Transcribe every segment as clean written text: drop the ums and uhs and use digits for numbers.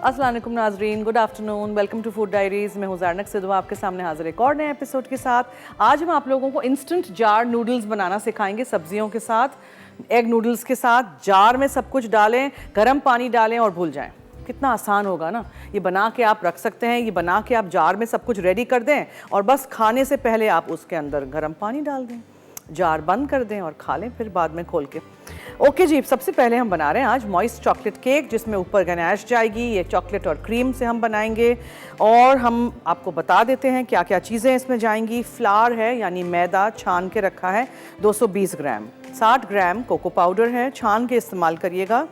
अस्सलाम वालेकुम नाजरीन, good afternoon, welcome to Food Diaries. मैं हूँ ज़ारनक सिद्धवा आपके सामने हाजिर एक और नए एपिसोड के साथ। आज हम आप लोगों को इंस्टेंट जार नूडल्स बनाना सिखाएंगे, सब्जियों के साथ, एग नूडल्स के साथ। जार में सब कुछ डालें, गर्म पानी डालें और भूल जाएं। कितना आसान होगा ना। ये बना के आप रख सकते हैं, ये बना के आप जार में सब कुछ रेडी कर दें और बस खाने से पहले आप उसके अंदर गर्म पानी डाल दें, जार बंद कर दें और खा लें फिर बाद में खोल के। ओके जी, सबसे पहले हम बना रहे हैं आज मॉइस्ट चॉकलेट केक, जिसमें ऊपर गनाश जाएगी। ये चॉकलेट और क्रीम से हम बनाएंगे और हम आपको बता देते हैं क्या क्या चीज़ें इसमें जाएंगी। फ्लावर है यानी मैदा, छान के रखा है 220 ग्राम। 60 ग्राम कोको पाउडर है, छान के इस्तेमाल करिएगा।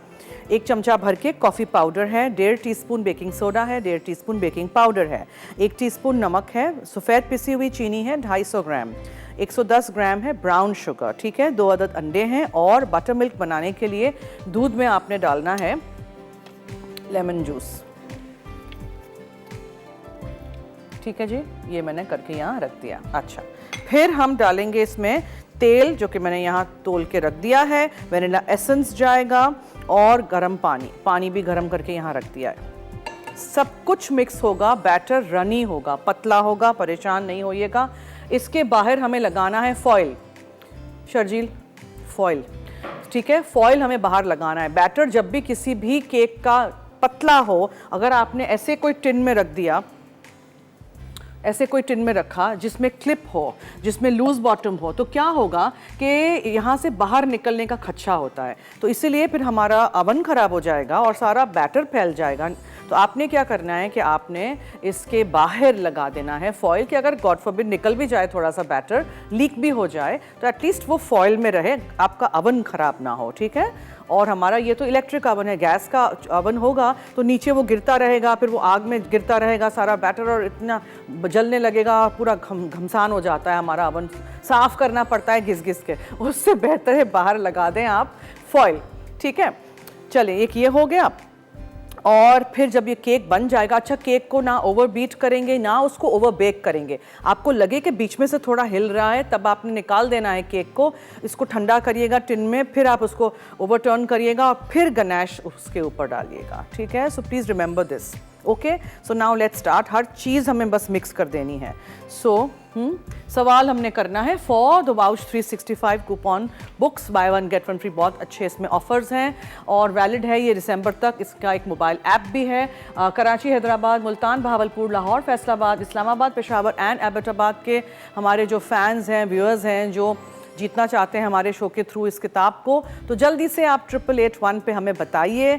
1 चमचा भर के कॉफ़ी पाउडर है। 1.5 टीस्पून बेकिंग सोडा है। 1.5 टीस्पून बेकिंग पाउडर है। 1 टीस्पून नमक है। सफ़ेद पिसी हुई चीनी है 250 ग्राम। 110 ग्राम है ब्राउन शुगर, ठीक है। 2 अदद अंडे हैं और बटर मिल्क बनाने के लिए दूध में आपने डालना है लेमन जूस, ठीक है जी। ये मैंने करके यहाँ रख दिया। अच्छा, फिर हम डालेंगे इसमें तेल, जो कि मैंने यहाँ तोल के रख दिया है। वनीला एसेंस जाएगा और गर्म पानी भी गर्म करके यहाँ रख दिया है। सब कुछ मिक्स होगा, बैटर रनी होगा, पतला होगा, परेशान नहीं होइएगा। इसके बाहर हमें लगाना है फॉइल, शर्जील फॉइल, ठीक है। फॉइल हमें बाहर लगाना है। बैटर जब भी किसी भी केक का पतला हो, अगर आपने ऐसे कोई टिन में रख दिया, ऐसे कोई टिन में रखा जिसमें क्लिप हो, जिसमें लूज बॉटम हो, तो क्या होगा कि यहाँ से बाहर निकलने का खदशा होता है। तो इसीलिए फिर हमारा अवन ख़राब हो जाएगा और सारा बैटर फैल जाएगा। तो आपने क्या करना है कि आपने इसके बाहर लगा देना है फॉइल, कि अगर गॉड फॉरबिड निकल भी जाए, थोड़ा सा बैटर लीक भी हो जाए, तो एटलीस्ट वो फॉइल में रहे, आपका अवन ख़राब ना हो, ठीक है। और हमारा ये तो इलेक्ट्रिक अवन है, गैस का अवन होगा तो नीचे वो गिरता रहेगा, फिर वो आग में गिरता रहेगा सारा बैटर और इतना जलने लगेगा, पूरा घमसान हो जाता है हमारा अवन, साफ़ करना पड़ता है घिस घिस के। उससे बेहतर है बाहर लगा दें आप फॉइल, ठीक है। चलिए, एक ये हो गया। और फिर जब ये केक बन जाएगा, अच्छा, केक को ना ओवर बीट करेंगे ना उसको ओवर बेक करेंगे। आपको लगे कि बीच में से थोड़ा हिल रहा है, तब आपने निकाल देना है केक को। इसको ठंडा करिएगा टिन में, फिर आप उसको ओवरटर्न करिएगा और फिर गनाश उसके ऊपर डालिएगा, ठीक है। So please remember this, okay. So now let's start. हर चीज़ हमें बस मिक्स कर देनी है। सो सवाल हमने करना है for the Vouch 365 coupon books, buy 1 get 1 free. बहुत अच्छे इसमें ऑफर्स हैं और वैलिड है ये दिसंबर तक। इसका एक मोबाइल ऐप भी है। कराची, हैदराबाद, मुल्तान, बहावलपुर, लाहौर, फैसलाबाद, इस्लामाबाद, पेशावर एंड एबटाबाद के हमारे जो फैंस हैं, व्यूअर्स हैं, जो जीतना चाहते हैं हमारे शो के थ्रू इस किताब को, तो जल्दी से आप 8881 पे हमें बताइए।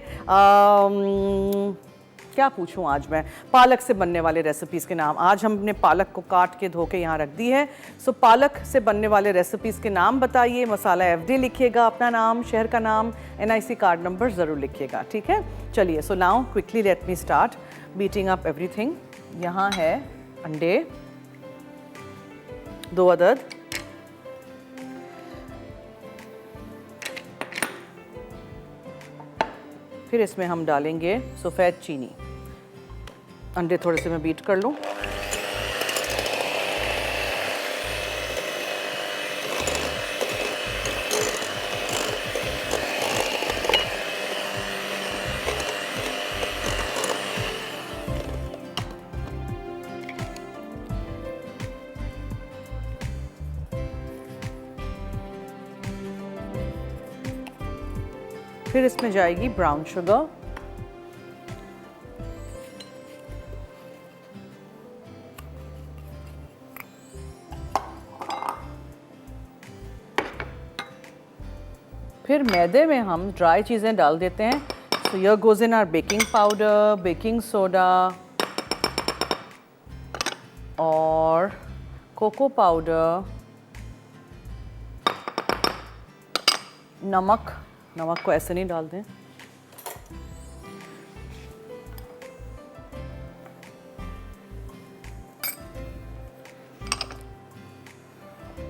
क्या पूछूं आज मैं, पालक से बनने वाले रेसिपीज़ के नाम। आज हमने पालक को काट के धो के यहाँ रख दी है। सो पालक से बनने वाले रेसिपीज़ के नाम बताइए। मसाला FD लिखिएगा, अपना नाम, शहर का नाम, NIC कार्ड नंबर ज़रूर लिखिएगा, ठीक है। चलिए, so now quickly let me start beating up everything. यहाँ है अंडे 2 अदद, फिर इसमें हम डालेंगे सफ़ेद चीनी। अंडे थोड़े से मैं बीट कर लूँ। फिर इसमें जाएगी ब्राउन शुगर, फिर मैदे में हम ड्राई चीज़ें डाल देते हैं। So here goes in our baking powder, baking soda और कोको पाउडर, नमक को ऐसे नहीं डाल दें,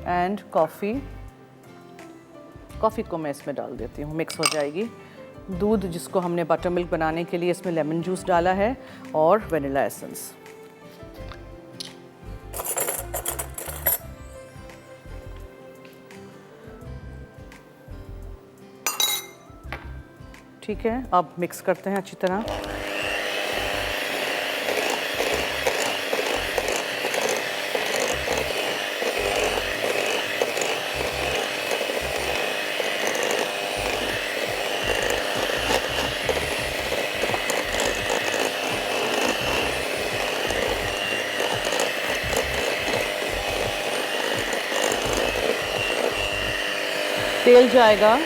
एंड कॉफ़ी को मैं इसमें डाल देती हूँ, मिक्स हो जाएगी। दूध, जिसको हमने बटर मिल्क बनाने के लिए इसमें लेमन जूस डाला है, और वनीला एसेंस। ठीक है, अब मिक्स करते हैं अच्छी तरह। तेल जाएगा।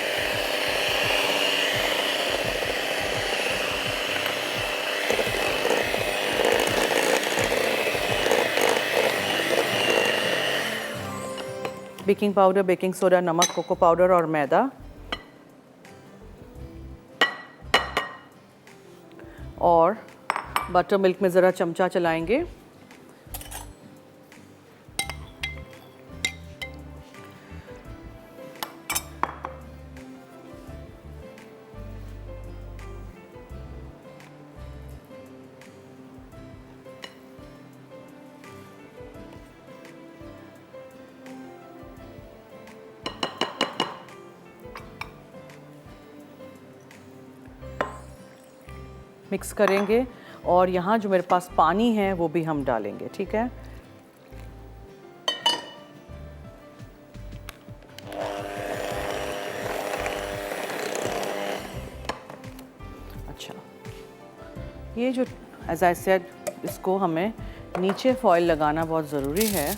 बेकिंग पाउडर, बेकिंग सोडा, नमक, कोको पाउडर और मैदा, और बटर मिल्क में ज़रा चमचा चलाएंगे। मिक्स करेंगे और यहाँ जो मेरे पास पानी है वो भी हम डालेंगे, ठीक है। अच्छा, ये जो एज आई सेड, इसको हमें नीचे फॉइल लगाना बहुत ज़रूरी है।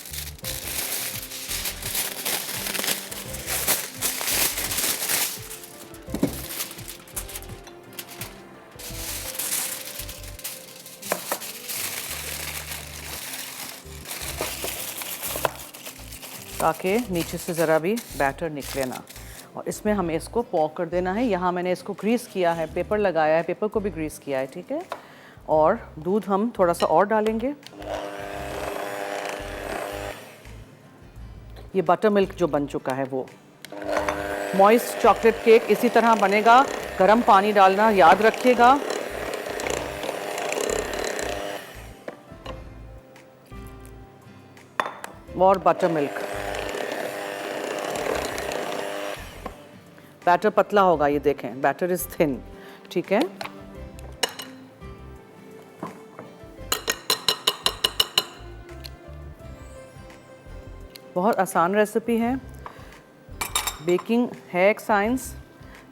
ताकि नीचे से ज़रा भी बैटर निकले ना। और इसमें हमें इसको पॉक कर देना है। यहाँ मैंने इसको ग्रीस किया है, पेपर लगाया है, पेपर को भी ग्रीस किया है, ठीक है। और दूध हम थोड़ा सा और डालेंगे। ये बटर मिल्क जो बन चुका है वो। मॉइस्ट चॉकलेट केक इसी तरह बनेगा। गर्म पानी डालना याद रखिएगा। और बटर मिल्क। बैटर पतला होगा, ये देखें, बैटर इज थिन, ठीक है। बहुत आसान रेसिपी है। बेकिंग है एक साइंस,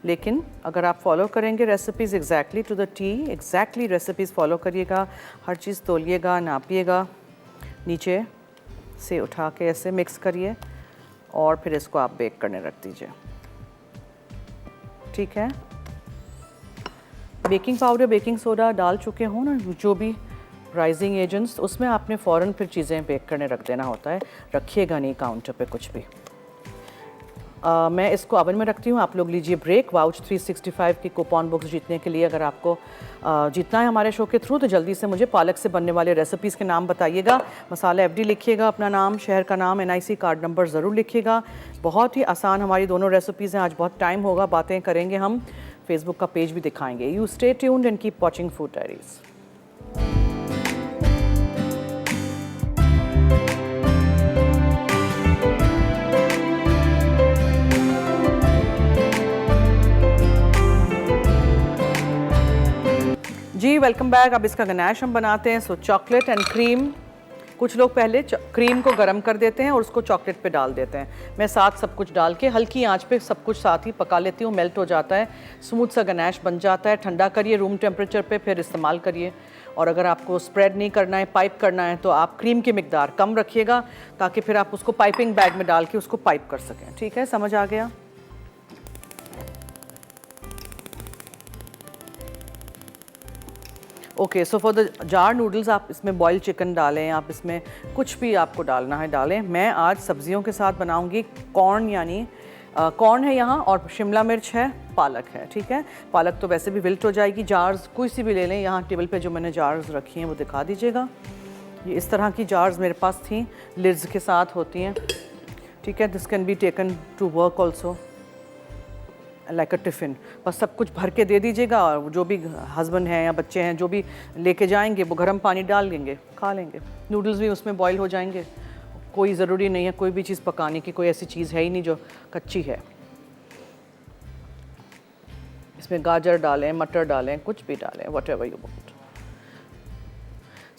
लेकिन अगर आप फॉलो करेंगे recipes exactly to the T, exactly recipes follow करिएगा, हर चीज़ तोलिएगा, नापिएगा, नीचे से उठा के ऐसे मिक्स करिए और फिर इसको आप बेक करने रख दीजिए, ठीक है। बेकिंग पाउडर, बेकिंग सोडा डाल चुके हो ना, जो भी राइजिंग एजेंट्स, उसमें आपने फ़ौरन फिर चीज़ें बेक करने रख देना होता है। रखिएगा नहीं काउंटर पे कुछ भी। मैं इसको ओवन में रखती हूँ। आप लोग लीजिए ब्रेक। वाउच 365 की कूपन बुक्स जीतने के लिए अगर आपको जीतना है हमारे शो के थ्रू, तो जल्दी से मुझे पालक से बनने वाले रेसिपीज़ के नाम बताइएगा। मसाला FD लिखिएगा, अपना नाम, शहर का नाम, NIC कार्ड नंबर ज़रूर लिखिएगा। बहुत ही आसान हमारी दोनों रेसिपीज़ हैं। आज बहुत टाइम होगा, बातें करेंगे हम, फेसबुक का पेज भी दिखाएंगे। You stay tuned and keep watching Food Diaries. जी वेलकम बैक। अब इसका गनाश हम बनाते हैं। So chocolate and cream. कुछ लोग पहले क्रीम को गर्म कर देते हैं और उसको चॉकलेट पे डाल देते हैं। मैं साथ सब कुछ डाल के हल्की आंच पे सब कुछ साथ ही पका लेती हूँ। मेल्ट हो जाता है, स्मूथ सा गनाश बन जाता है। ठंडा करिए रूम टेम्परेचर पे, फिर इस्तेमाल करिए। और अगर आपको स्प्रेड नहीं करना है, पाइप करना है, तो आप क्रीम की मिकदार कम रखिएगा, ताकि फिर आप उसको पाइपिंग बैग में डाल के उसको पाइप कर सकें। ठीक है, समझ आ गया? Okay, so for the jar noodles आप इसमें बॉइल्ड चिकन डालें, आप इसमें कुछ भी आपको डालना है डालें। मैं आज सब्जियों के साथ बनाऊंगी। कॉर्न, यानी कॉर्न है यहाँ, और शिमला मिर्च है, पालक है। ठीक है, पालक तो वैसे भी विल्ट हो जाएगी। जार्स कोई सी भी ले लें। यहाँ टेबल पे जो मैंने जार्स रखी हैं वो दिखा दीजिएगा। ये इस तरह की जार्स मेरे पास थी, लिड्स के साथ होती हैं। ठीक है, this can be taken to work also like a tiffin. बस सब कुछ भर के दे दीजिएगा, और जो भी हस्बैंड हैं या बच्चे हैं जो भी लेके जाएंगे वो गर्म पानी डाल देंगे, खा लेंगे। नूडल्स भी उसमें बॉईल हो जाएंगे। कोई ज़रूरी नहीं है कोई भी चीज़ पकाने की, कोई ऐसी चीज़ है ही नहीं जो कच्ची है। इसमें गाजर डालें, मटर डालें, कुछ भी डालें, व्हाटएवर यू वांट।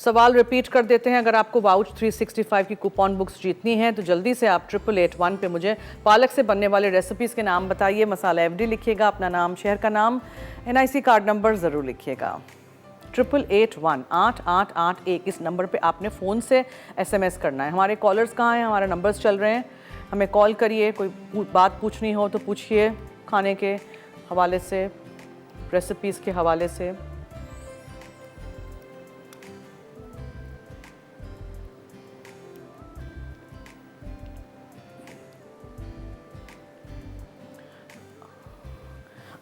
सवाल रिपीट कर देते हैं। अगर आपको वाउच 365 की कूपन बुक्स जीतनी है तो जल्दी से आप 8881 पे मुझे पालक से बनने वाले रेसिपीज़ के नाम बताइए। मसाला FD लिखिएगा, अपना नाम, शहर का नाम, NIC कार्ड नंबर ज़रूर लिखिएगा। 8881 इस नंबर पे आपने फ़ोन से SMS करना है। हमारे कॉलर्स कहाँ हैं? हमारे नंबर्स चल रहे हैं हमें कॉल करिए, कोई बात पूछनी हो तो पूछिए, खाने के हवाले से, रेसिपीज़ के हवाले से।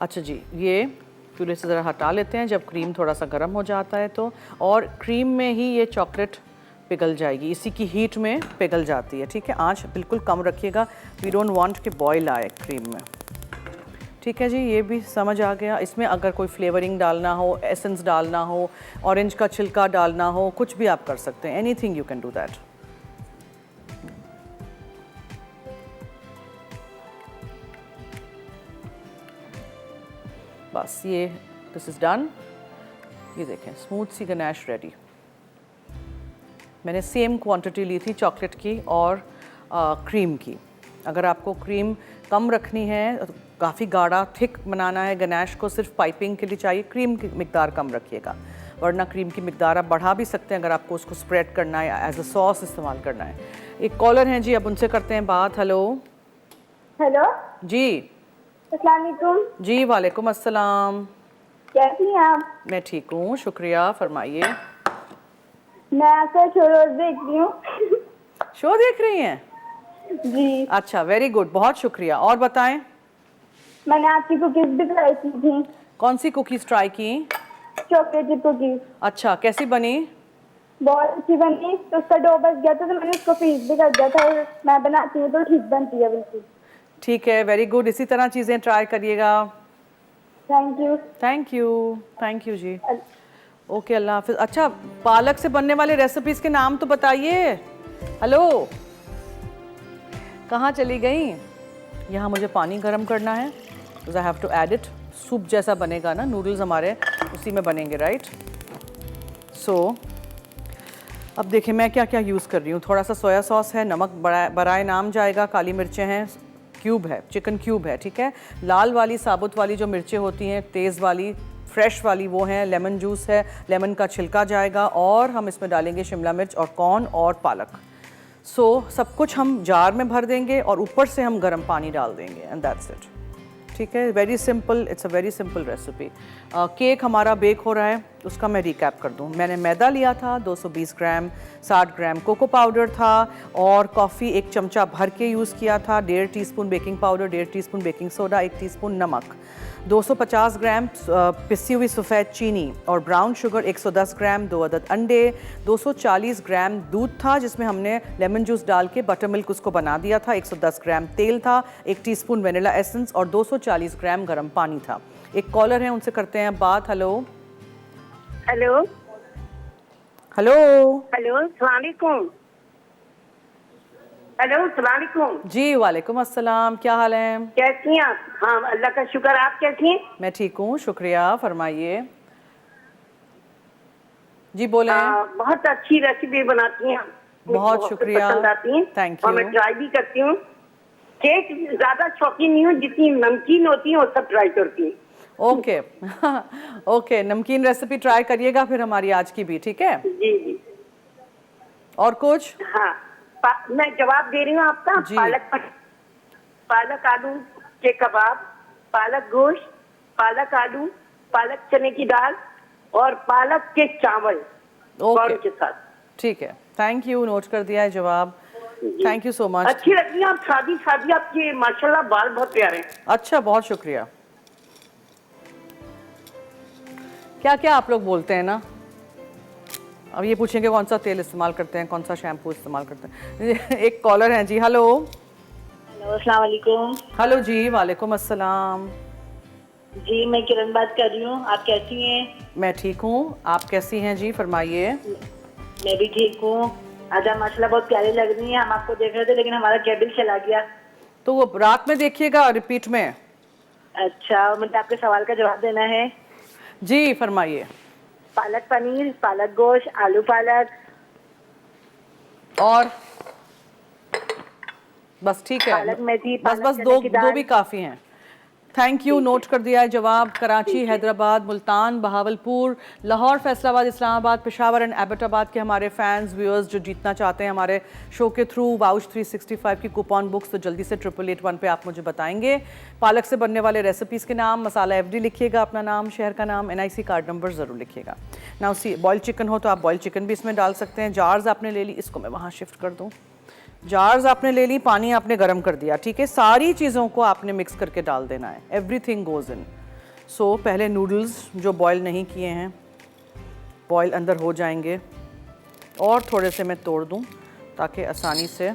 अच्छा जी, ये चूल्हे से ज़रा हटा लेते हैं जब क्रीम थोड़ा सा गर्म हो जाता है तो, और क्रीम में ही ये चॉकलेट पिघल जाएगी, इसी की हीट में पिघल जाती है। ठीक है, आंच बिल्कुल कम रखिएगा, वी डोंट वांट कि बॉयल आए क्रीम में। ठीक है जी, ये भी समझ आ गया। इसमें अगर कोई फ्लेवरिंग डालना हो, एसेंस डालना हो, ऑरेंज का छिलका डालना हो, कुछ भी आप कर सकते हैं, anything you can do that. बस ये दिस इज़ डन। ये देखें, स्मूथ सी गनाश रेडी। मैंने सेम क्वांटिटी ली थी चॉकलेट की और क्रीम की। अगर आपको क्रीम कम रखनी है, काफ़ी गाढ़ा थिक बनाना है गनाश को, सिर्फ पाइपिंग के लिए चाहिए, क्रीम की मिकदार कम रखिएगा, वरना क्रीम की मिकदार आप बढ़ा भी सकते हैं अगर आपको उसको स्प्रेड करना है, एज अ सॉस इस्तेमाल करना है। एक कॉलर हैं जी, अब उनसे करते हैं बात। हेलो। हेलो जी। अस्सलाम वालेकुम। जी वालेकुम अस्सलाम। कैसी हैं आप? मैं ठीक हूँ, शुक्रिया, फरमाइए। मैं आपका शो रोज देख रही हूँ। शो देख रही हैं? जी। अच्छा, वेरी गुड, बहुत शुक्रिया। और बताएं। मैंने आपकी कुकीज भी ट्राई की थी। कौन सी कुकीज़ ट्राई की? Chocolate cookies. अच्छा, कैसी बनी? बहुत अच्छी बनी। तो उसका डो बच गया था तो मैंने उसको फ्रीज भी कर दिया था, और मैं बनाती हूँ तो ठीक बनती है बिल्कुल। ठीक है, वेरी गुड, इसी तरह चीज़ें ट्राई करिएगा। Thank you. Thank you, thank you जी। ओके, अल्लाह हाफिज़। अच्छा, पालक से बनने वाले रेसिपीज़ के नाम तो बताइए। हेलो, कहाँ चली गई? यहाँ मुझे पानी गर्म करना है, I have to add it. Soup जैसा बनेगा ना, नूडल्स हमारे उसी में बनेंगे, राइट? सो अब देखिए मैं क्या क्या यूज़ कर रही हूँ। थोड़ा सा सोया सॉस है, नमक बराए नाम जाएगा, काली मिर्चें हैं, क्यूब है, चिकन क्यूब है, ठीक है। लाल वाली साबुत वाली जो मिर्चें होती हैं, तेज़ वाली फ्रेश वाली, वो हैं। लेमन जूस है, लेमन का छिलका जाएगा, और हम इसमें डालेंगे शिमला मिर्च और कॉर्न और पालक। सो सब कुछ हम जार में भर देंगे और ऊपर से हम गर्म पानी डाल देंगे, एंड दैट्स इट। ठीक है, very simple, it's a very simple recipe. Cake हमारा बेक हो रहा है, उसका मैं रिकैप कर दूं। मैंने मैदा लिया था 220 ग्राम, 60 ग्राम कोको पाउडर था, और कॉफ़ी 1 चमचा भर के यूज़ किया था, 1.5 teaspoon baking powder, 1.5 teaspoon baking soda, 1 teaspoon नमक, 250 ग्राम पिसी हुई सफ़ेद चीनी और ब्राउन शुगर 110 ग्राम, 2 अदद अंडे, 240 ग्राम दूध था जिसमें हमने लेमन जूस डाल के बटर मिल्क उसको बना दिया था, 110 ग्राम तेल था, 1 टीस्पून वेनिला एसेंस और 240 ग्राम गर्म पानी था। एक कॉलर है, उनसे करते हैं बात। हेलो। हेलो। हेलो। हेलो, अस्सलाम वालेकुम। हेलो, अस्सलाम वालेकुम। जी वालेकुम अस्सलाम, क्या हाल है? कैसी हैं आप? हाँ, अल्लाह का शुक्र। आप कैसी हैं? मैं ठीक हूँ, शुक्रिया, फरमाइए। जी बोले। बहुत अच्छी रेसिपी बनाती हैं। बहुत शुक्रिया, पसंद आती हैं। थैंक और यू। मैं ट्राई भी करती हूँ। केक ज्यादा शौकीन नहीं हूँ, जितनी नमकीन होती है वो सब ट्राई करती हूँ। ओके ओके, नमकीन रेसिपी ट्राई करिएगा फिर हमारी आज की भी, ठीक है? जी जी। और कुछ? हाँ, मैं जवाब दे रही हूँ आपका। जी। पालक आलू के कबाब, पालक गोश्त, पालक आलू, पालक चने की दाल और पालक के चावल ओके, के साथ। ठीक है, थैंक यू, नोट कर दिया है जवाब। Thank you so much. अच्छी लगती है आप, शादी शादी आपके माशाल्लाह बाल बहुत प्यारे हैं। अच्छा, बहुत शुक्रिया। क्या क्या आप लोग बोलते हैं ना। अब ये पूछेंगे कौन सा तेल इस्तेमाल करते हैं, कौन सा शैम्पू इस्तेमाल करते हैं। एक कॉलर हैं जी। हेलो। हेलो, अस्सलाम वालेकुम। हेलो जी, वालेकुम अस्सलाम। जी, मैं किरण बात कर रही हूँ। आप कैसी हैं? मैं ठीक हूँ, आप कैसी हैं जी, फरमाइए। मैं भी ठीक हूँ। आज आप माशाल्लाह बहुत प्यारी लग रही हैं। हम आपको देख रहे थे लेकिन हमारा केबल चला गया। तो वो रात में देखिएगा रिपीट में। अच्छा, मुझे आपके सवाल का जवाब देना है। जी फरमाइए। पालक पनीर, पालक गोश्त, आलू पालक और बस ठीक है, पालक मेथी, बस पालक बस चने दो की दो दाल। भी काफ़ी हैं। थैंक यू, नोट कर दिया है जवाब। कराची, हैदराबाद, मुल्तान, बहावलपुर, लाहौर, फैसलाबाद, इस्लामाबाद, पेशावर एंड एबटाबाद के हमारे फैंस व्यूअर्स जो जीतना चाहते हैं हमारे शो के थ्रू वाउच 365 की कूपन बुक्स, तो जल्दी से 8881 पे आप मुझे बताएंगे पालक से बनने वाले रेसिपीज़ के नाम, मसाला FD लिखिएगा, अपना नाम, शहर का नाम, NIC कार्ड नंबर ज़रूर लिखिएगा। ना उसी बॉयल चिकन हो तो आप बॉयल चिकन भी इसमें डाल सकते हैं। जार्स आपने ले ली, इसको मैं वहाँ शिफ्ट कर दूँ। जार्स आपने ले ली, पानी आपने गर्म कर दिया, ठीक है। सारी चीज़ों को आपने मिक्स करके डाल देना है, एवरीथिंग गोज़ इन। सो पहले नूडल्स जो बॉयल नहीं किए हैं बॉयल अंदर हो जाएंगे, और थोड़े से मैं तोड़ दूं ताकि आसानी से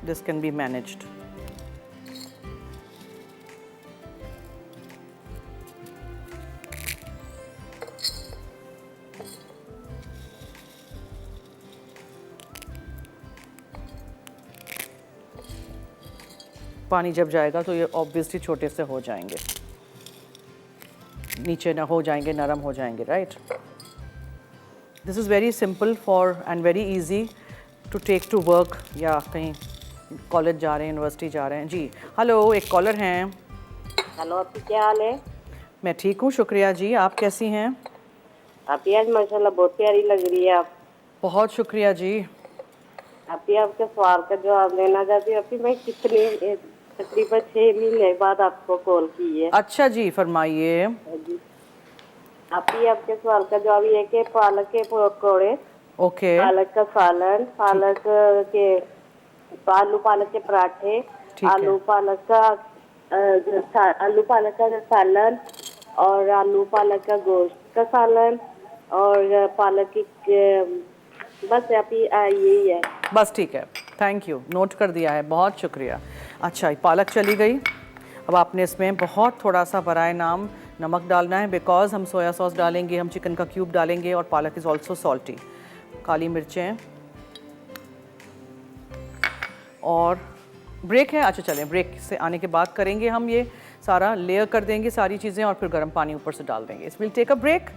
दिस कैन बी मैनेज्ड। पानी जब जाएगा तो ये ऑब्वियसली छोटे से हो जाएंगे, नीचे ना हो जाएंगे, नरम हो जाएंगे, right. This is very simple for and very easy to take to work, या कहीं कॉलेज जा रहे हैं, यूनिवर्सिटी जा रहे हैं। जी हेलो, एक कॉलर हैं। हेलो, आपकी क्या हाल है? मैं ठीक हूँ, शुक्रिया जी, आप कैसी हैं? आपकी आज माशाल्लाह बहुत प्यारी लग रही है आप। बहुत शुक्रिया जी। आपके सवाल का जवाब लेना चाहती हूँ। मैं कितने तकरीबन 6 महीने बाद आपको कॉल की है। अच्छा जी, फरमाइए। आपके सवाल का जवाब ये है कि पालक के पकौड़े, ओके, पालक का सालन, पालक के आलू पालक के पराठे, आलू पालक का सालन, और आलू पालक का गोश्त का सालन, और पालक की बस यही है। बस ठीक है, थैंक यू, नोट कर दिया है, बहुत शुक्रिया। अच्छा, पालक चली गई। अब आपने इसमें बहुत थोड़ा सा बराए नाम नमक डालना है, बिकॉज हम सोया सॉस डालेंगे, हम चिकन का क्यूब डालेंगे, और पालक इज़ ऑल्सो सॉल्टी। काली मिर्चें, और ब्रेक है। अच्छा चलें, ब्रेक से आने के बाद करेंगे हम ये सारा, लेयर कर देंगे सारी चीज़ें, और फिर गर्म पानी ऊपर से डाल देंगे। इस विल टेक अ ब्रेक।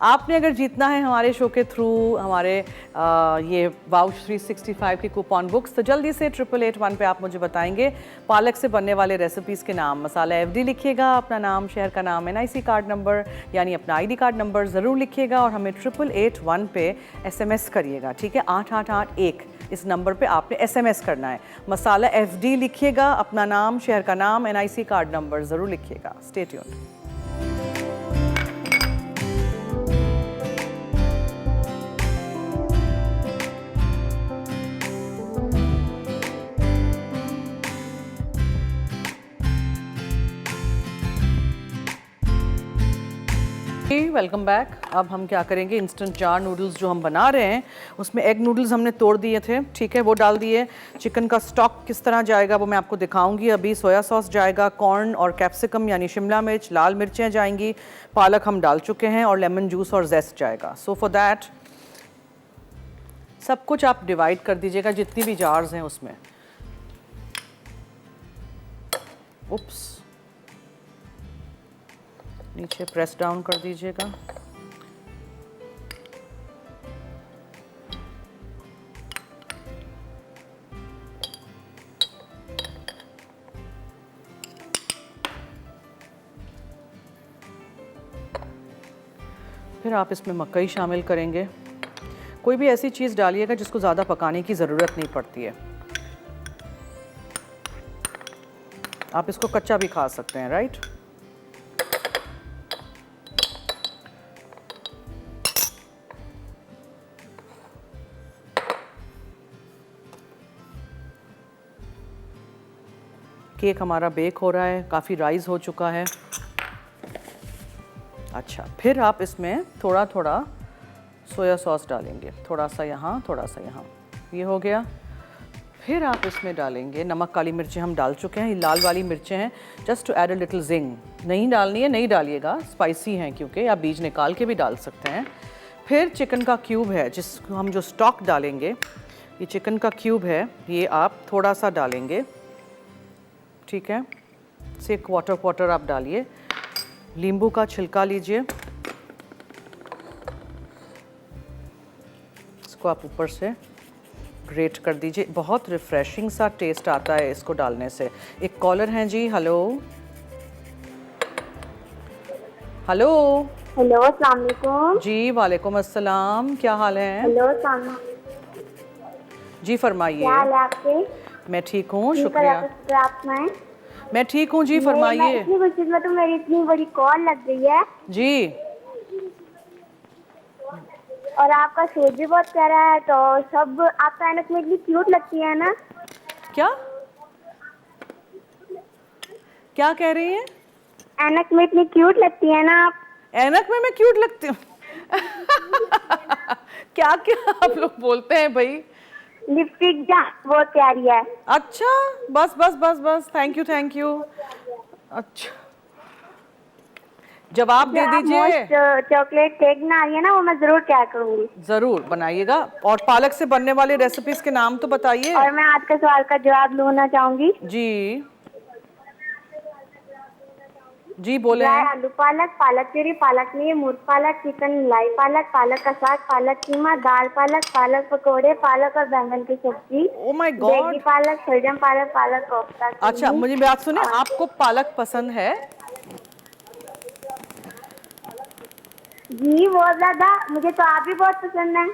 आपने अगर जीतना है हमारे शो के थ्रू हमारे ये वाउच 365 की कूपन बुक्स, तो जल्दी से 8881 पे आप मुझे बताएंगे पालक से बनने वाले रेसिपीज़ के नाम, मसाला FD लिखिएगा, अपना नाम, शहर का नाम, NIC कार्ड नंबर यानी अपना ID कार्ड नंबर ज़रूर लिखिएगा, और हमें 8881 पे SMS करिएगा, ठीक है। 8881 इस नंबर पे आपने SMS करना है। मसाला FD लिखिएगा, अपना नाम, शहर का नाम, NIC कार्ड नंबर ज़रूर लिखिएगा। Stay tuned. Welcome back. अब हम क्या करेंगे, इंस्टेंट जार नूडल्स जो हम बना रहे हैं उसमें एग नूडल्स हमने तोड़ दिए थे, ठीक है, वो डाल दिए। चिकन का स्टॉक किस तरह जाएगा वो मैं आपको दिखाऊंगी। अभी सोया सॉस जाएगा, कॉर्न और कैप्सिकम यानी शिमला मिर्च, लाल मिर्चें जाएंगी, पालक हम डाल चुके हैं, और लेमन जूस और जेस्ट जाएगा। सो फॉर दैट सब कुछ आप डिवाइड कर दीजिएगा जितनी भी जार्स हैं उसमें। उप्स, नीचे प्रेस डाउन कर दीजिएगा। फिर आप इसमें मकई शामिल करेंगे। कोई भी ऐसी चीज़ डालिएगा जिसको ज़्यादा पकाने की ज़रूरत नहीं पड़ती है। आप इसको कच्चा भी खा सकते हैं, राइट। केक हमारा बेक हो रहा है, काफ़ी राइज हो चुका है। अच्छा, फिर आप इसमें थोड़ा थोड़ा सोया सॉस डालेंगे, थोड़ा सा यहाँ, थोड़ा सा यहाँ, ये हो गया। फिर आप इसमें डालेंगे नमक, काली मिर्चें हम डाल चुके हैं, ये लाल वाली मिर्चें हैं, just to add a little zing. नहीं डालनी है, नहीं डालिएगा, स्पाइसी हैं क्योंकि, आप बीज निकाल के भी डाल सकते हैं। फिर चिकन का क्यूब है जिसको हम जो स्टॉक डालेंगे, ये चिकन का क्यूब है, ये आप थोड़ा सा डालेंगे, ठीक है, से क्वार्टर आप डालिए। नींबू का छिलका लीजिए, इसको आप ऊपर से ग्रेट कर दीजिए। बहुत रिफ्रेशिंग सा टेस्ट आता है इसको डालने से। एक कॉलर हैं जी, हेलो। हेलो। हेलो, अस्सलाम वालेकुम। जी वालेकुम अस्सलाम, क्या हाल है? हेलो, अस्सलाम। जी फरमाइए। क्या हाल है आपके? मैं ठीक हूँ, ठीक है, शुक्रिया। आप सुनाएं। मैं ठीक हूँ जी, मैं फरमाइए। इतनी खुशी में तो मेरी इतनी बड़ी कॉल लग गई है जी। और आपका शो भी बहुत प्यारा है, तो सब आपका ऐनक में इतनी क्यूट लगती है ना। क्या क्या कह रही हैं? ऐनक में इतनी क्यूट लगती है ना आप। ऐनक में मैं क्यूट लगती हूँ? क्या क्या आप लोग बोलते हैं भाई? लिपस्टिक बहुत प्यारी है। अच्छा, बस बस बस बस, थैंक यू थैंक यू। अच्छा, जवाब जो दे आप दीजिए। मोस्ट चॉकलेट केक बना रही है ना, वो मैं जरूर ट्राई करूंगी। जरूर बनाइएगा। और पालक से बनने वाले रेसिपीज के नाम तो बताइए। और मैं आज का सवाल का जवाब लेना चाहूंगी। जी जी बोले। ड्राई आलू पालक, पालक प्यूरी, पालक पनीर, मूंग पालक, चिकन लाई पालक, पालक का साग, पालक कीमा, दाल पालक, पालक पकौड़े, पालक और बैंगन की सब्जी, ओ माय देगी गॉड। पालक, सलजम पालक, पालक कोफ्ता अच्छा, कीमी। मुझे बात सुने, और आपको पालक पसंद है? जी बहुत ज्यादा, मुझे तो आप भी बहुत पसंद है।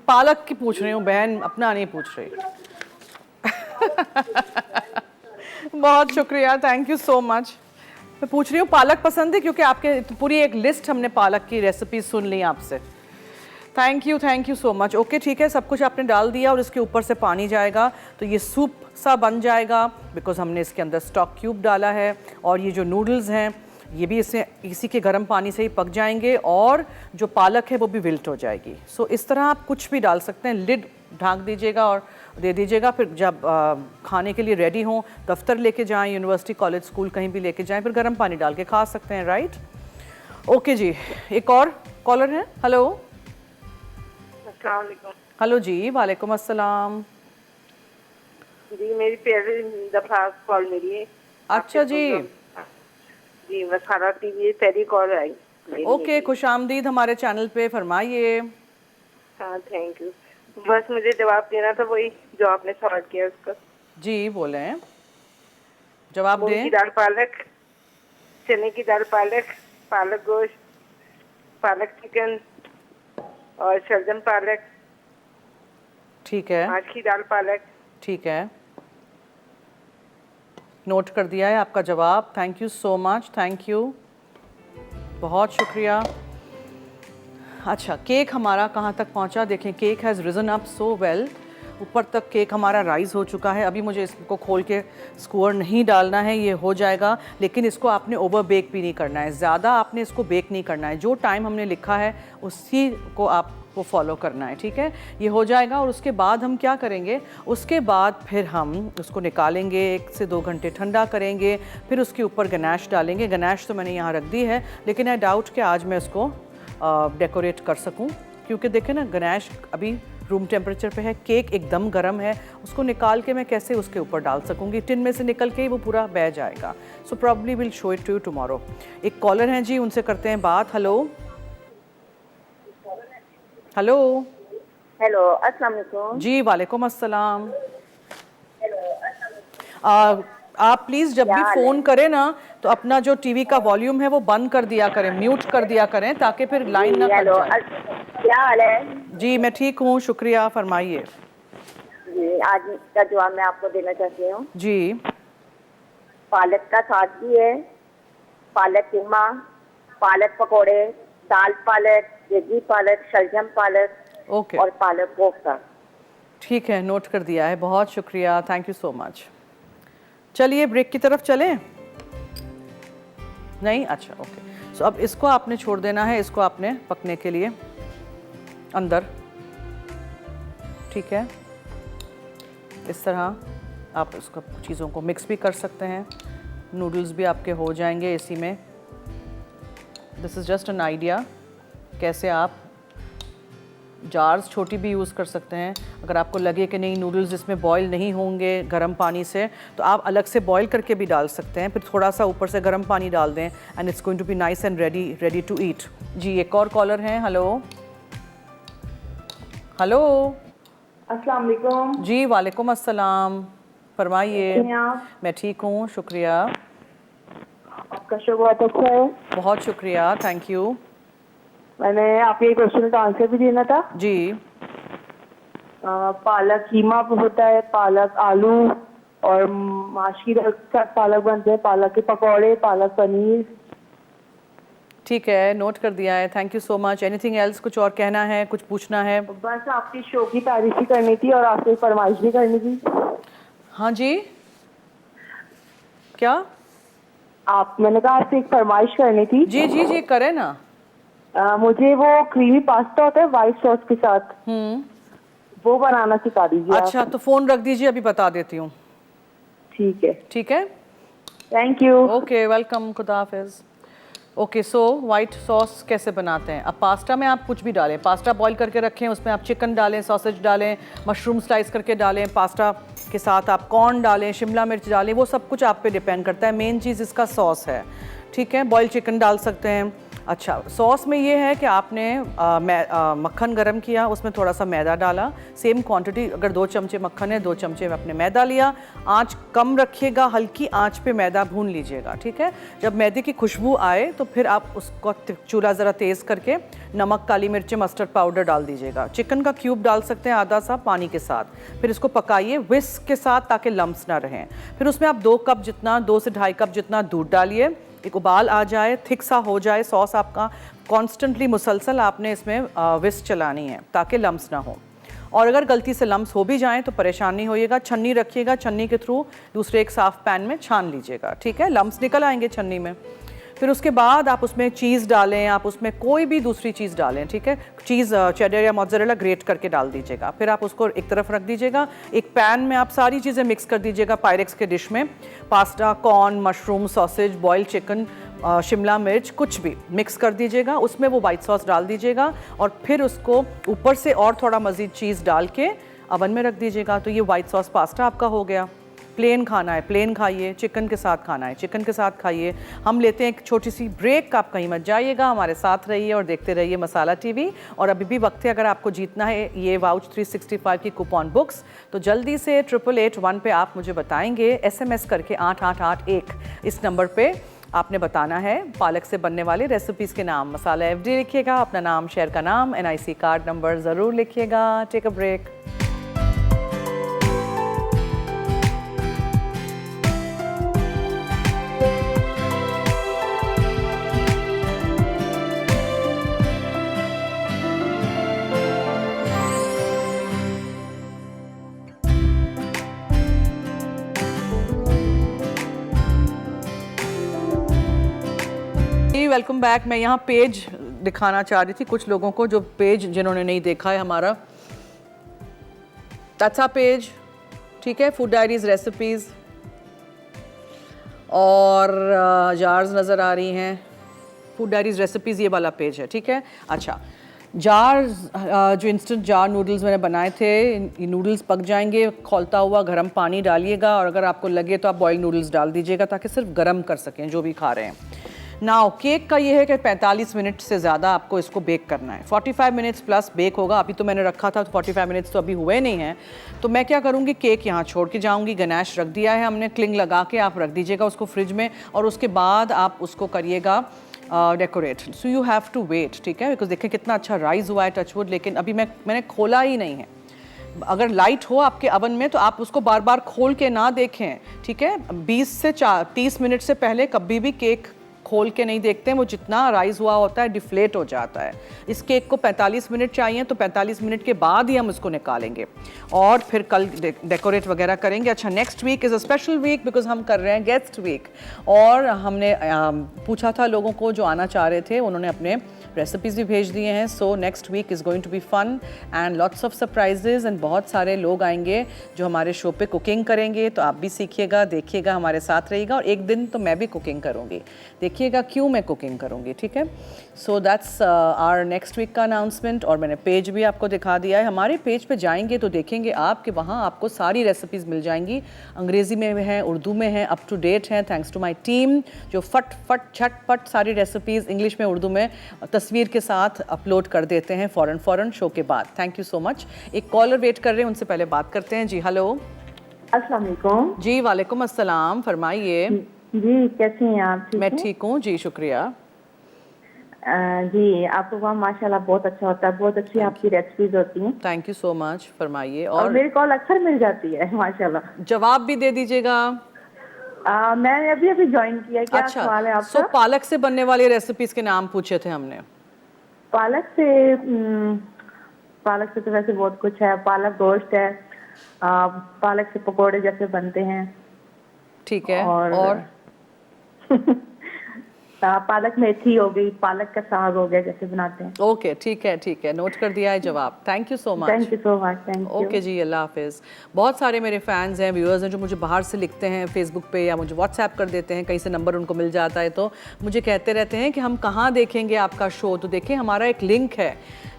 पालक की पूछ रही हूँ बहन, अपना नहीं पूछ रही। बहुत शुक्रिया, थैंक यू सो मच। मैं पूछ रही हूँ पालक पसंद है, क्योंकि आपके पूरी एक लिस्ट हमने पालक की रेसिपी सुन ली आपसे। Thank you so much. Okay ठीक है, सब कुछ आपने डाल दिया और इसके ऊपर से पानी जाएगा तो ये सूप सा बन जाएगा, बिकॉज हमने इसके अंदर स्टॉक क्यूब डाला है। और ये जो नूडल्स हैं ये भी इसी के गर्म पानी से ही पक जाएंगे और जो पालक है वो भी विल्ट हो जाएगी। सो इस तरह आप कुछ भी डाल सकते हैं। लिड ढाँक दीजिएगा और दे दीजिएगा। फिर जब खाने के लिए रेडी हों, दफ्तर लेके जाएं, यूनिवर्सिटी कॉलेज स्कूल कहीं भी लेके जाएं, फिर गर्म पानी डाल के खा सकते हैं। राइट, ओके जी। एक और कॉलर है। हेलो। अस्सलाम वालेकुम। हेलो जी, वालेकुम अस्सलाम। जी मेरी पहली दफा कॉल मिली है। अच्छा जी। जी मैं खाना टीवी पहली कॉल आई मेरी। ओके, खुश आमदीद हमारे चैनल पे, फरमाइए। हाँ थैंक यू। बस मुझे जवाब देना था वही जो आपने सवाल किया उसका। जी बोले, जवाब मूंग की दें। दाल पालक, चने की दाल पालक, पालक गोश्त, पालक चिकन और शलजम पालक, ठीक है, माछ की दाल पालक। ठीक है, नोट कर दिया है आपका जवाब। Thank you so much, thank you, बहुत शुक्रिया। अच्छा, केक हमारा कहाँ तक पहुँचा देखें। Cake has risen up so well, ऊपर तक केक हमारा राइज हो चुका है। अभी मुझे इसको खोल के स्कोर नहीं डालना है, ये हो जाएगा। लेकिन इसको आपने ओवर बेक भी नहीं करना है, ज़्यादा आपने इसको बेक नहीं करना है। जो टाइम हमने लिखा है उसी को आपको फॉलो करना है, ठीक है। ये हो जाएगा और उसके बाद हम क्या करेंगे, उसके बाद फिर हम उसको निकालेंगे, 1 से 2 घंटे ठंडा करेंगे, फिर उसके ऊपर गनाश डालेंगे। गनाश तो मैंने यहाँ रख दी है, लेकिन आई डाउट कि आज मैं इसको डेकोरेट कर सकूं, क्योंकि देखें ना, गनाश अभी रूम टेम्परेचर पे है, केक एकदम गर्म है, उसको निकाल के मैं कैसे उसके ऊपर डाल सकूंगी। टिन में से निकल के ही वो पूरा बह जाएगा। So probably will show it to you tomorrow. एक कॉलर हैं जी, उनसे करते हैं बात। हेलो। हेलो। हेलो, अस्सलाम वालेकुम। जी वालेकुम अस्सलाम। आप प्लीज़ जब भी फ़ोन करें ना तो अपना जो टीवी का वॉल्यूम है वो बंद कर दिया करें, म्यूट कर दिया करें, ताकि फिर लाइन ना कट जाए। क्या हाल है? जी मैं ठीक हूँ, शुक्रिया, फरमाइए। जी आज का जवाब मैं आपको देना चाहती हूँ। जी पालक का साग भी है, पालक कीमा, पालक पकौड़े, दाल पालक, देगी पालक, शलजम पालक ओके, और पालक कोफ्ता। ठीक है, नोट कर दिया है, बहुत शुक्रिया, थैंक यू सो मच। चलिए ब्रेक की तरफ चलें। नहीं, अच्छा ओके। सो अब इसको आपने छोड़ देना है, इसको आपने पकने के लिए अंदर, ठीक है। इस तरह आप इसको चीज़ों को मिक्स भी कर सकते हैं। नूडल्स भी आपके हो जाएंगे इसी में। This is just an idea, कैसे आप जार्स छोटी भी यूज़ कर सकते हैं। अगर आपको लगे कि नहीं नूडल्स इसमें बॉईल नहीं होंगे गर्म पानी से, तो आप अलग से बॉईल करके भी डाल सकते हैं, फिर थोड़ा सा ऊपर से गर्म पानी डाल दें and it's going to be nice and ready to eat. जी एक और कॉलर हैं। हेलो। हेलो। अस्सलाम वालेकुम। जी वालेकुम अस्सलाम, फरमाइए। कैसे हैं आप? मैं ठीक हूँ, शुक्रिया। आपका शो बहुत अच्छा है। बहुत शुक्रिया, थैंक यू। मैंने आपके क्वेश्चन का आंसर भी देना था। जी। पालक कीमा होता है, पालक आलू और माश की दाल के साथ पालक बनते हैं, पालक के पकौड़े, पालक पनीर। ठीक है, नोट कर दिया है, thank you so much. Anything else, कुछ और कहना है, कुछ पूछना है? बस आपकी शो की तारीफ भी करनी थी और आपसे फरमाइश भी करनी थी। हाँ जी, क्या? मैंने कहा आपसे एक फरमाइश करनी थी। जी जी जी, करें ना। मुझे वो क्रीमी पास्ता होता है व्हाइट सॉस के साथ, वो बनाना सिखा दीजिए आप। अच्छा, तो फोन रख दीजिए, अभी बता देती हूँ। ठीक है। ठीक है, थैंक यू। ओके, वेलकम, खुदा हाफिज। ओके, सो वाइट सॉस कैसे बनाते हैं? अब पास्ता में आप कुछ भी डालें, पास्ता बॉईल करके रखें, उसमें आप चिकन डालें, सॉसेज डालें, मशरूम स्लाइस करके डालें, पास्ता के साथ आप कॉर्न डालें, शिमला मिर्च डालें, वो सब कुछ आप पे डिपेंड करता है। मेन चीज़ इसका सॉस है, ठीक है? बॉयल चिकन डाल सकते हैं। अच्छा, सॉस में ये है कि आपने मक्खन गरम किया, उसमें थोड़ा सा मैदा डाला, सेम क्वांटिटी, अगर 2 चमचे मक्खन है 2 चमचे में आपने मैदा लिया। आंच कम रखिएगा, हल्की आंच पे मैदा भून लीजिएगा, ठीक है? जब मैदे की खुशबू आए तो फिर आप उसको चूल्हा ज़रा तेज़ करके नमक, काली मिर्च, मस्टर्ड पाउडर डाल दीजिएगा। चिकन का क्यूब डाल सकते हैं आधा सा पानी के साथ, फिर इसको पकाइए विस्क के साथ ताकि लम्स ना रहें। फिर उसमें आप 2 कप जितना, 2 से ढाई कप जितना दूध डालिए, एक उबाल आ जाए, थिक सा हो जाए सॉस आपका, कॉन्स्टेंटली मुसलसल आपने इसमें विस्क चलानी है ताकि लम्स ना हो। और अगर गलती से लम्स हो भी जाएं तो परेशान नहीं होइएगा, छन्नी रखिएगा, छन्नी के थ्रू दूसरे एक साफ़ पैन में छान लीजिएगा, ठीक है? लम्स निकल आएंगे छन्नी में। फिर उसके बाद आप उसमें चीज़ डालें, आप उसमें कोई भी दूसरी चीज़ डालें, ठीक है? चीज़ चेडर या मोज़रेला ग्रेट करके डाल दीजिएगा। फिर आप उसको एक तरफ रख दीजिएगा। एक पैन में आप सारी चीज़ें मिक्स कर दीजिएगा पायरेक्स के डिश में, pasta, corn, mushroom, sausage, boiled chicken, Shimla मिर्च, कुछ भी मिक्स कर दीजिएगा। उसमें वो वाइट सॉस डाल दीजिएगा और फिर उसको ऊपर से और थोड़ा मज़ीद चीज़ डाल के अवन में रख दीजिएगा। तो ये वाइट सॉस पास्ता आपका हो गया। प्लेन खाना है प्लेन खाइए, चिकन के साथ खाना है चिकन के साथ खाइए। हम लेते हैं एक छोटी सी ब्रेक, आप कहीं मत जाइएगा, हमारे साथ रहिए और देखते रहिए मसाला टीवी। और अभी भी वक्त है, अगर आपको जीतना है ये वाउच 365 की कूपन बुक्स, तो जल्दी से 8881 पे आप मुझे बताएंगे, SMS करके 8881 इस नंबर पे आपने बताना है पालक से बनने वाले रेसिपीज़ के नाम। मसाला FD लिखिएगा, अपना नाम, शहर का नाम, NIC कार्ड नंबर ज़रूर लिखिएगा। Take a break. Welcome back. मैं यहाँ पेज दिखाना चाह रही थी कुछ लोगों को, जो पेज जिन्होंने नहीं देखा है हमारा। दैट्स आवर पेज, ठीक है? फूड डायरीज, रेसिपीज़ और जार्स नज़र आ रही हैं। फूड डायरीज, रेसिपीज़, ये वाला पेज है, ठीक है? अच्छा, जार्स, जो इंस्टेंट जार नूडल्स मैंने बनाए थे, ये नूडल्स पक जाएंगे, खौलता हुआ गर्म पानी डालिएगा और अगर आपको लगे तो आप बॉइल्ड नूडल्स डाल दीजिएगा ताकि सिर्फ गर्म कर सकें जो भी खा रहे हैं। नाउ केक का ये है कि 45 मिनट से ज़्यादा आपको इसको बेक करना है। 45 मिनट्स प्लस बेक होगा। अभी तो मैंने रखा था तो 45 मिनट्स तो अभी हुए नहीं हैं, तो मैं क्या करूँगी, केक यहाँ छोड़ के जाऊँगी। गनाश रख दिया है हमने, क्लिंग लगा के आप रख दीजिएगा उसको फ्रिज में और उसके बाद आप उसको करिएगा decorate. So you have to wait, ठीक है? बिकॉज देखें कितना अच्छा राइज हुआ है, टचवुड, लेकिन अभी मैंने खोला ही नहीं है। अगर लाइट हो आपके अवन में तो आप उसको बार बार खोल के ना देखें, ठीक है? 20 से 30 मिनट से पहले कभी भी केक खोल के नहीं देखते हैं, वो जितना राइज हुआ होता है डिफ्लेट हो जाता है। इस केक को 45 मिनट चाहिए तो 45 मिनट के बाद ही हम इसको निकालेंगे और फिर कल डेकोरेट वगैरह करेंगे। अच्छा, next week is a special week because हम कर रहे हैं गेस्ट वीक और हमने पूछा था लोगों को जो आना चाह रहे थे, उन्होंने अपने रेसिपीज़ भी भेज दिए हैं। So next week is going to be fun and lots of surprises and बहुत सारे लोग आएंगे जो हमारे शो पे कुकिंग करेंगे, तो आप भी सीखिएगा, देखिएगा, हमारे साथ रहिएगा। और एक दिन तो मैं भी कुकिंग करूँगी, देखिएगा क्यों मैं कुकिंग करूँगी, ठीक है? So that's our next week का अनाउंसमेंट। और मैंने पेज भी आपको दिखा दिया है। हमारे पेज पे जाएंगे तो देखेंगे आप कि वहाँ आपको सारी रेसिपीज़ मिल जाएंगी, अंग्रेज़ी में है, उर्दू में है, अप टू डेट हैं, थैंक्स टू माई टीम जो फट फट झटपट सारी रेसिपीज़ इंग्लिश में, उर्दू में तस्वीर के साथ अपलोड कर देते हैं फ़ौरन शो के बाद। Thank you so much. एक कॉलर वेट कर रहे हैं, उनसे पहले बात करते हैं। जी हेलो। अस्सलाम वालेकुम। जी वालेकुम अस्सलाम, फरमाइए। जी, कैसी हैं आप? ठीक मैं हैं? ठीक हूँ जी, शुक्रिया। जी, आपका काम माशाल्लाह बहुत अच्छा होता है, बहुत अच्छी आपकी रेसिपीज होती हैं थैंक यू सो मच, फरमाइए। और और मेरी कॉल अक्सर मिल जाती है माशाल्लाह। जवाब भी दे दीजिएगा। मैंने अभी अभी ज्वाइन किया है, क्या अच्छा, सवाल है सो आपका? पालक से बनने वाली रेसिपीज के नाम पूछे थे हमने। पालक से तो वैसे बहुत कुछ है, पालक गोश्त है, पालक से पकोड़े जैसे बनते हैं ठीक है। और पालक मेथी हो गई, पालक का साग हो गया जैसे बनाते हैं। ओके, ठीक है, नोट कर दिया है जवाब। Thank you so much. Thank you so much, thank you. Okay जी, अल्लाह हाफिज़। बहुत सारे मेरे फैंस हैं, व्यूअर्स हैं जो मुझे बाहर से लिखते हैं फेसबुक पे या मुझे व्हाट्सएप कर देते हैं, कहीं से नंबर उनको मिल जाता है तो मुझे कहते रहते हैं कि हम कहाँ देखेंगे आपका शो। तो देखिए, हमारा एक लिंक है,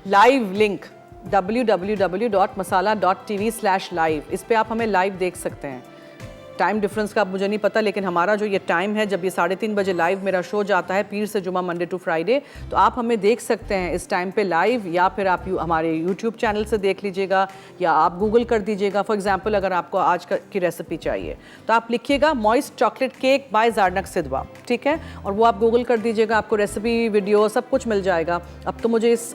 लाइव लिंक www.masala.tv/live। इस पे आप हमें लाइव देख सकते हैं। टाइम डिफरेंस का अब मुझे नहीं पता, लेकिन हमारा जो ये टाइम है जब ये 3:30 बजे लाइव मेरा शो जाता है, पीर से जुमा, मंडे टू फ्राइडे, तो आप हमें देख सकते हैं इस टाइम पे लाइव, या फिर आप हमारे यूट्यूब चैनल से देख लीजिएगा, या आप गूगल कर दीजिएगा। फॉर एग्जांपल, अगर आपको आज की रेसिपी चाहिए तो आप लिखिएगा moist chocolate cake bye Zarnak सिदवा, ठीक है, और वो आप गूगल कर दीजिएगा, आपको रेसिपी, वीडियो सब कुछ मिल जाएगा। अब तो मुझे इस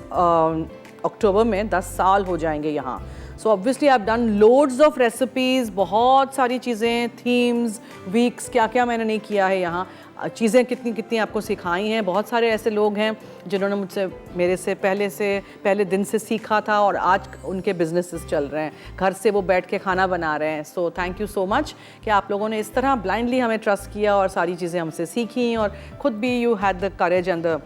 अक्टूबर में 10 साल हो जाएंगे यहाँ। So obviously I have done loads of recipes, बहुत सारी चीज़ें, थीम्स, वीक्स, क्या क्या मैंने नहीं किया है यहाँ। चीज़ें कितनी कितनी आपको सिखाई हैं। बहुत सारे ऐसे लोग हैं जिन्होंने मुझसे मेरे से पहले दिन से सीखा था और आज उनके बिजनेसेस चल रहे हैं, घर से वो बैठ के खाना बना रहे हैं। So thank you so much कि आप लोगों ने इस तरह ब्लाइंडली हमें ट्रस्ट किया और सारी चीज़ें हमसे सीखी, और ख़ुद भी you had the courage and the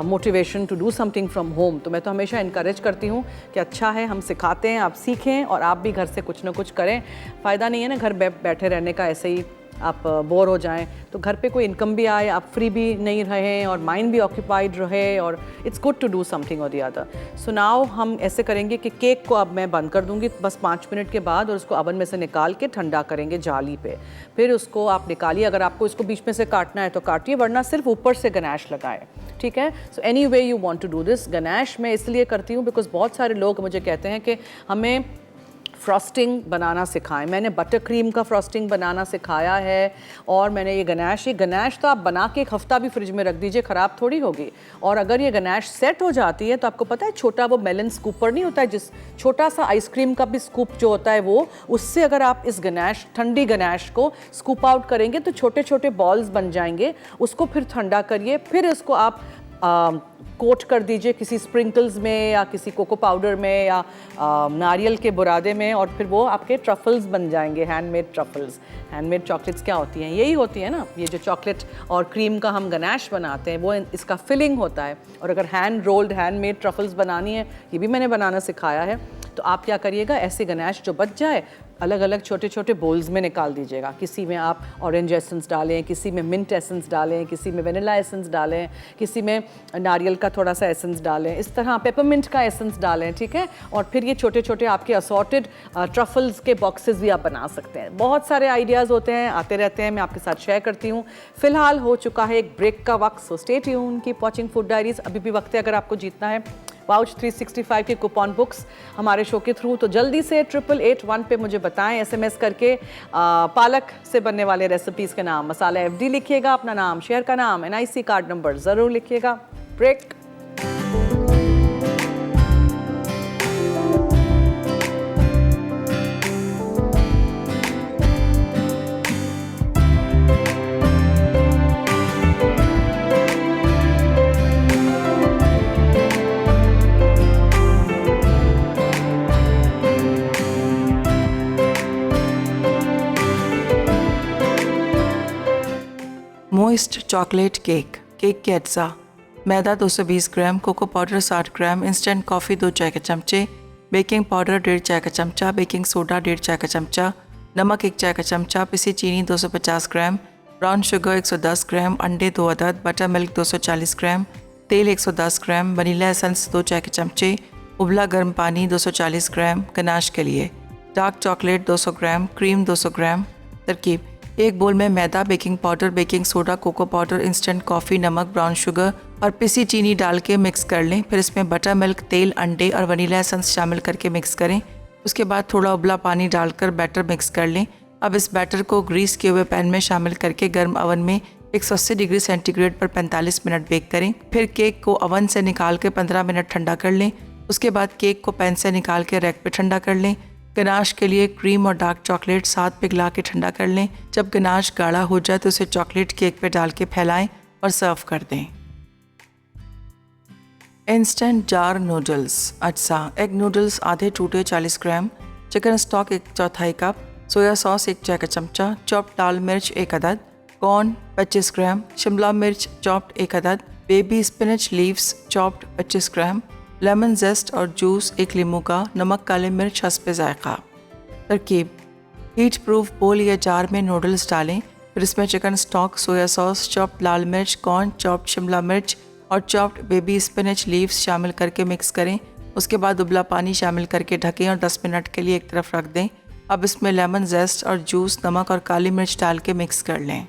motivation to do something from home. तो मैं तो हमेशा इनकरेज करती हूँ कि अच्छा है, हम सिखाते हैं, आप सीखें और आप भी घर से कुछ ना कुछ करें। फ़ायदा नहीं है ना घर बैठे रहने का, ऐसे ही आप बोर हो जाएं। तो घर पे कोई इनकम भी आए, आप फ्री भी नहीं रहें और माइंड भी ऑक्यूपाइड रहे, और it's good to do something और द अदर। सो नाउ हम ऐसे करेंगे कि केक को अब मैं बंद कर दूंगी बस 5 मिनट के बाद, और उसको ओवन में से निकाल के ठंडा करेंगे जाली पे। फिर उसको आप निकालिए, अगर आपको इसको बीच में से काटना है तो काटिए, वरना सिर्फ ऊपर से गनाश लगाएं, ठीक है। So anyway you want to do this. Ganache मैं इसलिए करती हूँ बिकॉज बहुत सारे लोग मुझे कहते हैं कि हमें फ्रॉस्टिंग बनाना सिखाएं। मैंने बटर क्रीम का फ्रॉस्टिंग बनाना सिखाया है, और मैंने ये गनाश तो आप बना के एक हफ्ता भी फ्रिज में रख दीजिए, ख़राब थोड़ी होगी। और अगर ये गनाश सेट हो जाती है तो आपको पता है, छोटा वो मेलन स्कूपर नहीं होता है, जिस छोटा सा आइसक्रीम का भी स्कूप जो होता है, वो उससे अगर आप इस गनाश, ठंडी गनाश को स्कूप आउट करेंगे तो छोटे छोटे बॉल्स बन जाएंगे। उसको फिर ठंडा करिए, फिर इसको आप कोट कर दीजिए किसी स्प्रिंकल्स में या किसी कोको पाउडर में या नारियल के बुरादे में, और फिर वो आपके ट्रफल्स बन जाएंगे, हैंडमेड ट्रफल्स। हैंडमेड चॉकलेट्स क्या होती हैं? यही होती है ना, ये जो चॉकलेट और क्रीम का हम गनाश बनाते हैं वो इसका फिलिंग होता है। और अगर हैंड रोल्ड हैंडमेड ट्रफल्स बनानी है, ये भी मैंने बनाना सिखाया है, तो आप क्या करिएगा, ऐसे गनाश जो बच जाए अलग अलग छोटे छोटे बोल्स में निकाल दीजिएगा। किसी में आप ऑरेंज एसेंस डालें, किसी में मिंट एसेंस डालें, किसी में वेनिला एसेंस डालें, किसी में नारियल का थोड़ा सा एसेंस डालें, इस तरह पेपरमिंट का एसेंस डालें, ठीक है। और फिर ये छोटे छोटे आपके असॉर्टेड ट्रफल्स के बॉक्सेस भी आप बना सकते हैं। बहुत सारे आइडियाज़ होते हैं, आते रहते हैं, मैं आपके साथ शेयर करती हूँ। फिलहाल हो चुका है एक ब्रेक का वक्त, so stay tuned, keep watching Food diaries. अभी भी वक्त है अगर आपको जीतना है वाउच 365 के कूपन बुक्स हमारे शो के थ्रू, तो जल्दी से 8881 पे मुझे बताएं SMS करके पालक से बनने वाले रेसिपीज़ के नाम, मसाला FD लिखिएगा, अपना नाम, शहर का नाम, NIC कार्ड नंबर ज़रूर लिखिएगा। ब्रेक। मोइस्ट चॉकलेट केक के अज्जा: मैदा 220 ग्राम, कोको पाउडर 60 ग्राम, इंस्टेंट कॉफ़ी 2 चाय के चमचे, बेकिंग पाउडर 1.5 चाय का चमचा, बेकिंग सोडा 1.5 चाय का चमचा, नमक 1 चाय का चमचा, पिसी चीनी 250 ग्राम, ब्राउन शुगर 110 ग्राम, अंडे 2 अदद, बटर मिल्क 240 ग्राम, तेल 110 ग्राम, वनीला एसेंस 2 चाय के चमचे, उबला गर्म पानी 240 ग्राम। गनाश के लिए dark chocolate 200 gram, cream 200 gram. तरकीब: एक बोल में मैदा, baking powder, baking soda, cocoa powder, instant coffee, नमक, ब्राउन शुगर और पिसी चीनी डाल के मिक्स कर लें। फिर इसमें बटर मिल्क, तेल, अंडे और वनीला एसेंस शामिल करके मिक्स करें। उसके बाद थोड़ा उबला पानी डालकर बैटर मिक्स कर लें। अब इस बैटर को ग्रीस किए हुए पैन में शामिल करके गर्म अवन में 180 डिग्री सेंटीग्रेड पर 45 मिनट बेक करें। फिर केक को अवन से निकाल के 15 मिनट ठंडा कर लें। उसके बाद केक को पैन से निकाल के रैक पे ठंडा कर लें। गनाश के लिए क्रीम और डार्क चॉकलेट साथ पिघला के ठंडा कर लें। जब गनाश गाढ़ा हो जाए तो उसे चॉकलेट केक पे डाल के फैलाएं और सर्व कर दें। इंस्टेंट जार नूडल्स अज्जा: एग नूडल्स आधे टूटे 40 gram, chicken stock 1/4 cup, soya sauce 1 चाय का चमचा, चॉप्ड लाल मिर्च 1 अदद, कॉर्न 25 ग्राम, शिमला मिर्च चॉप्ड 1 अदद, बेबी स्पिनच लीव्स चॉप्ड 25 ग्राम, लेमन जेस्ट और जूस 1 लीमू का, नमक काली मिर्च हस्ब जायका। तरकीब: हीट प्रूफ बोल या जार में नूडल्स डालें। फिर इसमें chicken stock, soya sauce, chopped लाल मिर्च, कॉर्न, चॉप्ड शिमला मिर्च और चॉप्ड बेबी स्पिनच लीव्स शामिल करके मिक्स करें। उसके बाद उबला पानी शामिल करके ढकें और 10 मिनट के लिए एक तरफ रख दें। अब इसमें लेमन जेस्ट और जूस, नमक और काली मिर्च डाल के मिक्स कर लें।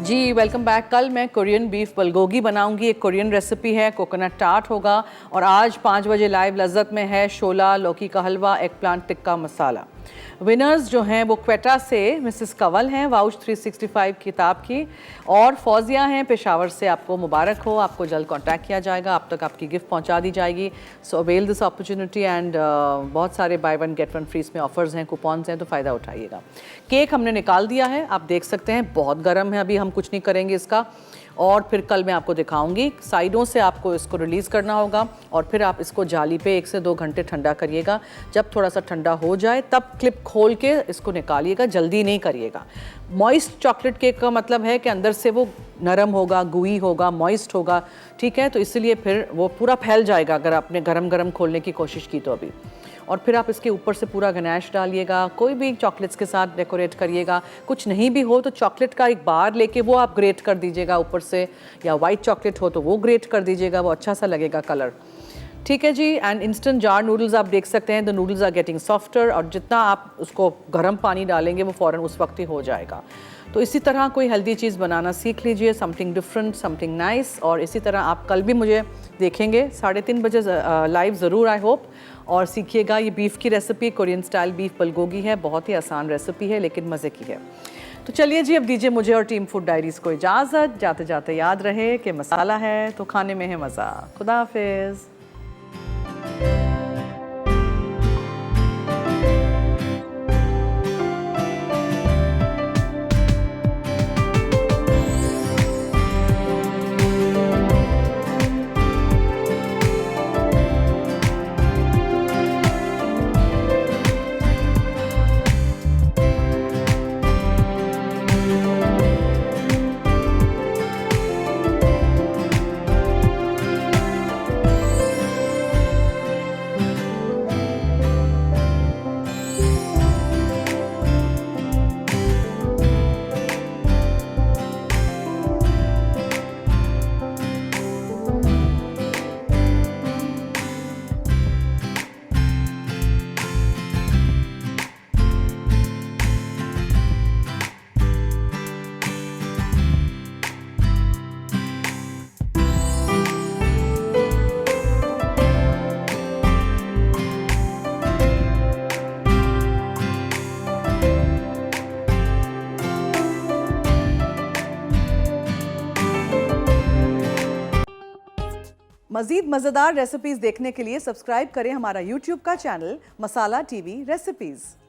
जी वेलकम बैक। कल मैं कोरियन बीफ बलगोगी बनाऊंगी। एक कोरियन रेसिपी है, कोकोनट टार्ट होगा। और आज 5 बजे लाइव लज्जत में है शोला, लौकी का हलवा, egg plant tikka masala. Winners जो हैं वो क्वेटा से मिसेस कंवल हैं, वाउच 365 किताब की, और फौजिया हैं पेशावर से। आपको मुबारक हो, आपको जल्द कांटेक्ट किया जाएगा, आप तक आपकी गिफ्ट पहुंचा दी जाएगी। सो अवेल दिस अपॉर्चुनिटी एंड बहुत सारे बाय 1 गेट 1 फ्री में ऑफर्स हैं, कूपन्स हैं, तो फ़ायदा उठाइएगा। केक हमने निकाल दिया है, आप देख सकते हैं, बहुत गर्म है, अभी हम कुछ नहीं करेंगे इसका। और फिर कल मैं आपको दिखाऊंगी। साइडों से आपको इसको रिलीज़ करना होगा और फिर आप इसको जाली पे 1 से 2 घंटे ठंडा करिएगा। जब थोड़ा सा ठंडा हो जाए तब क्लिप खोल के इसको निकालिएगा, जल्दी नहीं करिएगा। मॉइस्ट चॉकलेट केक का मतलब है कि अंदर से वो नरम होगा, गुई होगा, मॉइस्ट होगा, ठीक है। तो इसलिए फिर वो पूरा फैल जाएगा अगर आपने गरम गरम खोलने की कोशिश की तो अभी। और फिर आप इसके ऊपर से पूरा गनैश डालिएगा, कोई भी चॉकलेट्स के साथ डेकोरेट करिएगा। कुछ नहीं भी हो तो चॉकलेट का एक बार लेके वो आप ग्रेट कर दीजिएगा ऊपर से, या वाइट चॉकलेट हो तो वो ग्रेट कर दीजिएगा, वो अच्छा सा लगेगा कलर, ठीक है जी। एंड इंस्टेंट जार नूडल्स आप देख सकते हैं, the noodles are getting softer, और जितना आप उसको गर्म पानी डालेंगे वो फ़ौरन उस वक्त ही हो जाएगा। तो इसी तरह कोई हेल्दी चीज़ बनाना सीख लीजिए, समथिंग डिफरेंट, समथिंग नाइस। और इसी तरह आप कल भी मुझे देखेंगे 3:30 बजे लाइव ज़रूर, आई होप। और सीखिएगा, ये बीफ की रेसिपी कोरियन स्टाइल बीफ बलगोगी है, बहुत ही आसान रेसिपी है लेकिन मज़े की है। तो चलिए जी, अब दीजिए मुझे और टीम फूड डायरीज़ को इजाज़त। जाते जाते याद रहे कि मसाला है तो खाने में है मज़ा। खुदा हाफिज़। मज़ीद मज़ेदार रेसिपीज़ देखने के लिए सब्सक्राइब करें हमारा YouTube का चैनल मसाला TV रेसिपीज़।